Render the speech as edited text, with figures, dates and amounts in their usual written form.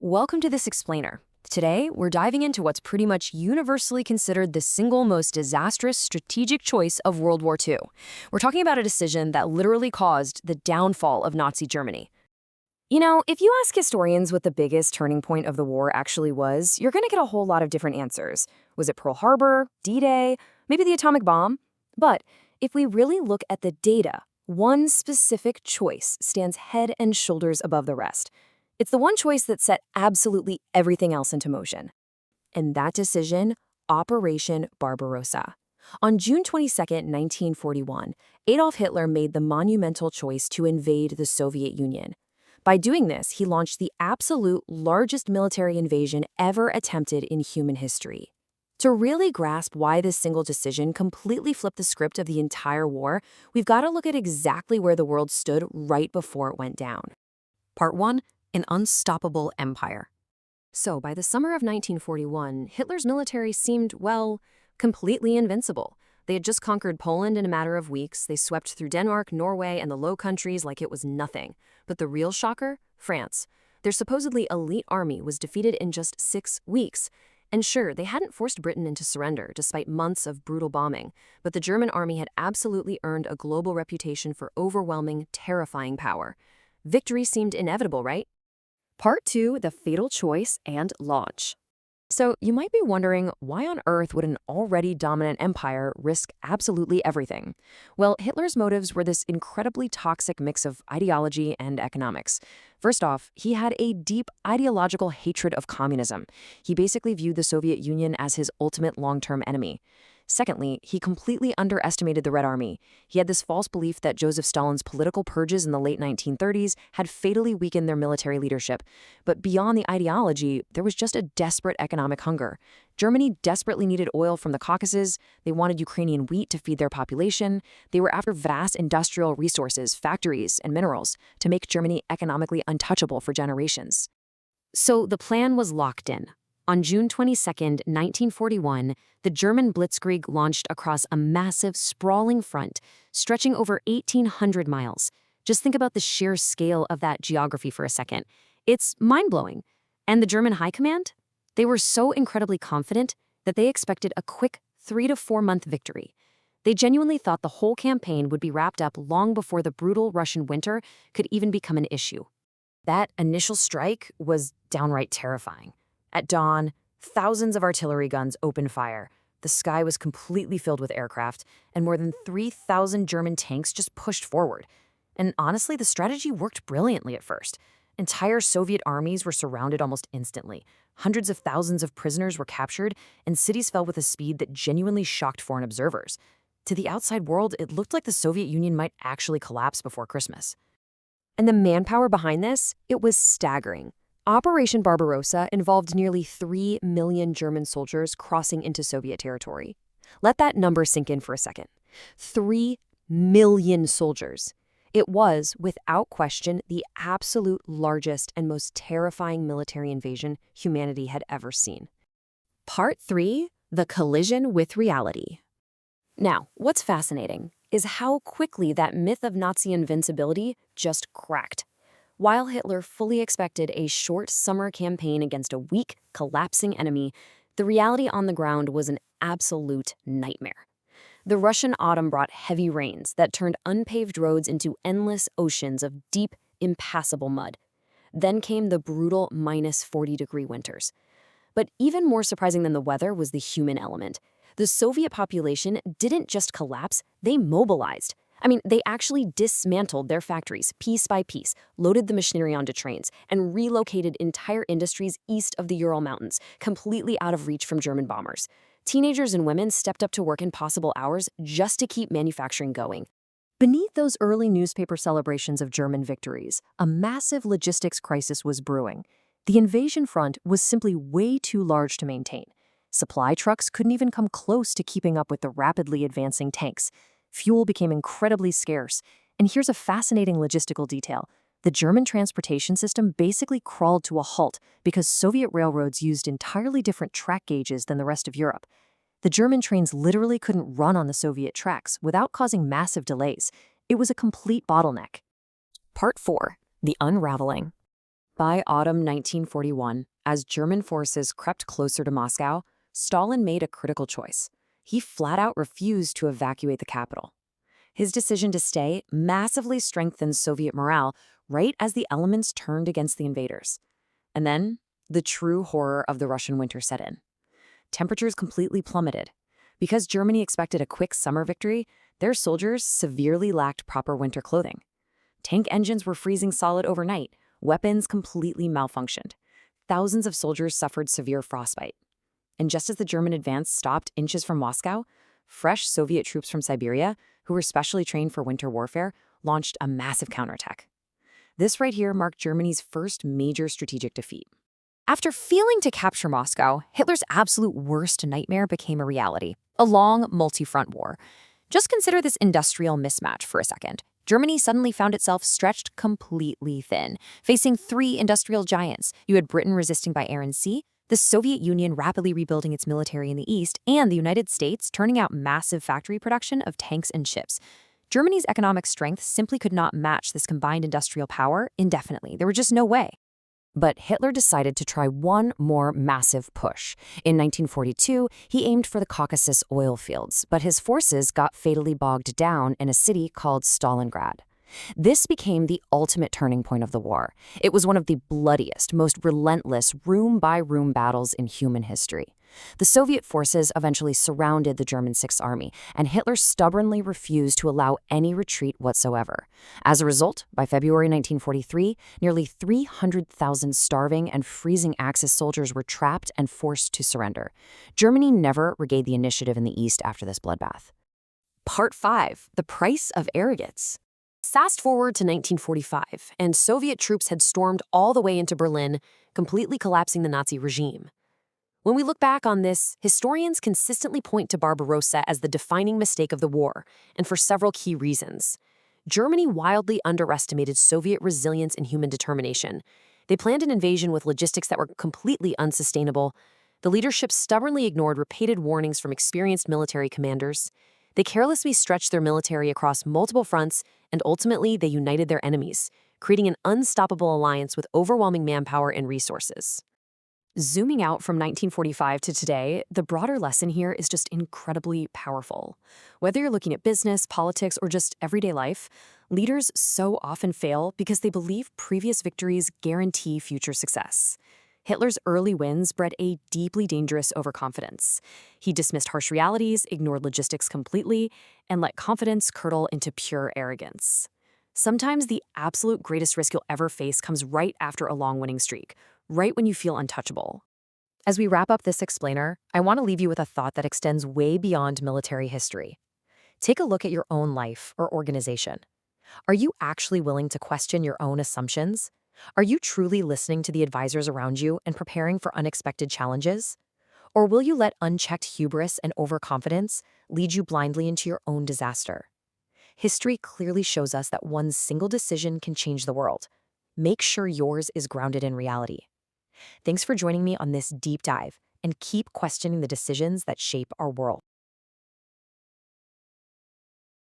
Welcome to this explainer. Today, we're diving into what's pretty much universally considered the single most disastrous strategic choice of World War II. We're talking about a decision that literally caused the downfall of Nazi Germany. If you ask historians what the biggest turning point of the war actually was, you're going to get a whole lot of different answers. Was it Pearl Harbor, D-Day, maybe the atomic bomb? But if we really look at the data, one specific choice stands head and shoulders above the rest. It's the one choice that set absolutely everything else into motion. And that decision, Operation Barbarossa. On June 22, 1941, Adolf Hitler made the monumental choice to invade the Soviet Union. By doing this, he launched the absolute largest military invasion ever attempted in human history. To really grasp why this single decision completely flipped the script of the entire war, we've got to look at exactly where the world stood right before it went down. Part 1. An unstoppable empire. So, by the summer of 1941, Hitler's military seemed, completely invincible. They had just conquered Poland in a matter of weeks. They swept through Denmark, Norway, and the Low Countries like it was nothing. But the real shocker? France. Their supposedly elite army was defeated in just 6 weeks. And sure, they hadn't forced Britain into surrender despite months of brutal bombing, but the German army had absolutely earned a global reputation for overwhelming, terrifying power. Victory seemed inevitable, right? Part 2, the fatal choice and launch. So you might be wondering, why on earth would an already dominant empire risk absolutely everything? Well, Hitler's motives were this incredibly toxic mix of ideology and economics. First off, he had a deep ideological hatred of communism. He basically viewed the Soviet Union as his ultimate long-term enemy. Secondly, he completely underestimated the Red Army. He had this false belief that Joseph Stalin's political purges in the late 1930s had fatally weakened their military leadership. But beyond the ideology, there was just a desperate economic hunger. Germany desperately needed oil from the Caucasus. They wanted Ukrainian wheat to feed their population. They were after vast industrial resources, factories, and minerals to make Germany economically untouchable for generations. So the plan was locked in. On June 22, 1941, the German Blitzkrieg launched across a massive, sprawling front, stretching over 1,800 miles. Just think about the sheer scale of that geography for a second. It's mind-blowing. And the German High Command? They were so incredibly confident that they expected a quick 3 to 4 month victory. They genuinely thought the whole campaign would be wrapped up long before the brutal Russian winter could even become an issue. That initial strike was downright terrifying. At dawn, thousands of artillery guns opened fire. The sky was completely filled with aircraft, and more than 3,000 German tanks just pushed forward. And honestly, the strategy worked brilliantly at first. Entire Soviet armies were surrounded almost instantly. Hundreds of thousands of prisoners were captured, and cities fell with a speed that genuinely shocked foreign observers. To the outside world, it looked like the Soviet Union might actually collapse before Christmas. And the manpower behind this? It was staggering. Operation Barbarossa involved nearly 3 million German soldiers crossing into Soviet territory. Let that number sink in for a second. 3 million soldiers. It was, without question, the absolute largest and most terrifying military invasion humanity had ever seen. Part 3, the collision with reality. Now, what's fascinating is how quickly that myth of Nazi invincibility just cracked. While Hitler fully expected a short summer campaign against a weak, collapsing enemy, the reality on the ground was an absolute nightmare. The Russian autumn brought heavy rains that turned unpaved roads into endless oceans of deep, impassable mud. Then came the brutal -40-degree winters. But even more surprising than the weather was the human element. The Soviet population didn't just collapse, they mobilized. They actually dismantled their factories piece by piece, loaded the machinery onto trains, and relocated entire industries east of the Ural Mountains, completely out of reach from German bombers. Teenagers and women stepped up to work impossible hours just to keep manufacturing going. Beneath those early newspaper celebrations of German victories, a massive logistics crisis was brewing. The invasion front was simply way too large to maintain. Supply trucks couldn't even come close to keeping up with the rapidly advancing tanks. Fuel became incredibly scarce. And here's a fascinating logistical detail. The German transportation system basically crawled to a halt because Soviet railroads used entirely different track gauges than the rest of Europe. The German trains literally couldn't run on the Soviet tracks without causing massive delays. It was a complete bottleneck. Part 4. The Unraveling. By autumn 1941, as German forces crept closer to Moscow, Stalin made a critical choice. He flat out refused to evacuate the capital. His decision to stay massively strengthened Soviet morale right as the elements turned against the invaders. And then, the true horror of the Russian winter set in. Temperatures completely plummeted. Because Germany expected a quick summer victory, their soldiers severely lacked proper winter clothing. Tank engines were freezing solid overnight, weapons completely malfunctioned. Thousands of soldiers suffered severe frostbite. And just as the German advance stopped inches from Moscow, fresh Soviet troops from Siberia, who were specially trained for winter warfare, launched a massive counterattack. This right here marked Germany's first major strategic defeat. After failing to capture Moscow, Hitler's absolute worst nightmare became a reality: a long, multi-front war. Just consider this industrial mismatch for a second. Germany suddenly found itself stretched completely thin, facing three industrial giants. You had Britain resisting by air and sea, the Soviet Union rapidly rebuilding its military in the east, and the United States turning out massive factory production of tanks and ships. Germany's economic strength simply could not match this combined industrial power indefinitely. There was just no way. But Hitler decided to try one more massive push. In 1942, he aimed for the Caucasus oil fields, but his forces got fatally bogged down in a city called Stalingrad. This became the ultimate turning point of the war. It was one of the bloodiest, most relentless room-by-room battles in human history. The Soviet forces eventually surrounded the German Sixth Army, and Hitler stubbornly refused to allow any retreat whatsoever. As a result, by February 1943, nearly 300,000 starving and freezing Axis soldiers were trapped and forced to surrender. Germany never regained the initiative in the East after this bloodbath. Part 5. The Price of Arrogance. Fast forward to 1945, and Soviet troops had stormed all the way into Berlin, completely collapsing the Nazi regime. When we look back on this, historians consistently point to Barbarossa as the defining mistake of the war, and for several key reasons. Germany wildly underestimated Soviet resilience and human determination. They planned an invasion with logistics that were completely unsustainable. The leadership stubbornly ignored repeated warnings from experienced military commanders. They carelessly stretched their military across multiple fronts, and ultimately they united their enemies, creating an unstoppable alliance with overwhelming manpower and resources. Zooming out from 1945 to today, the broader lesson here is just incredibly powerful. Whether you're looking at business, politics, or just everyday life, leaders so often fail because they believe previous victories guarantee future success. Hitler's early wins bred a deeply dangerous overconfidence. He dismissed harsh realities, ignored logistics completely, and let confidence curdle into pure arrogance. Sometimes the absolute greatest risk you'll ever face comes right after a long winning streak, right when you feel untouchable. As we wrap up this explainer, I want to leave you with a thought that extends way beyond military history. Take a look at your own life or organization. Are you actually willing to question your own assumptions? Are you truly listening to the advisors around you and preparing for unexpected challenges? Or will you let unchecked hubris and overconfidence lead you blindly into your own disaster? History clearly shows us that one single decision can change the world. Make sure yours is grounded in reality. Thanks for joining me on this deep dive, and keep questioning the decisions that shape our world.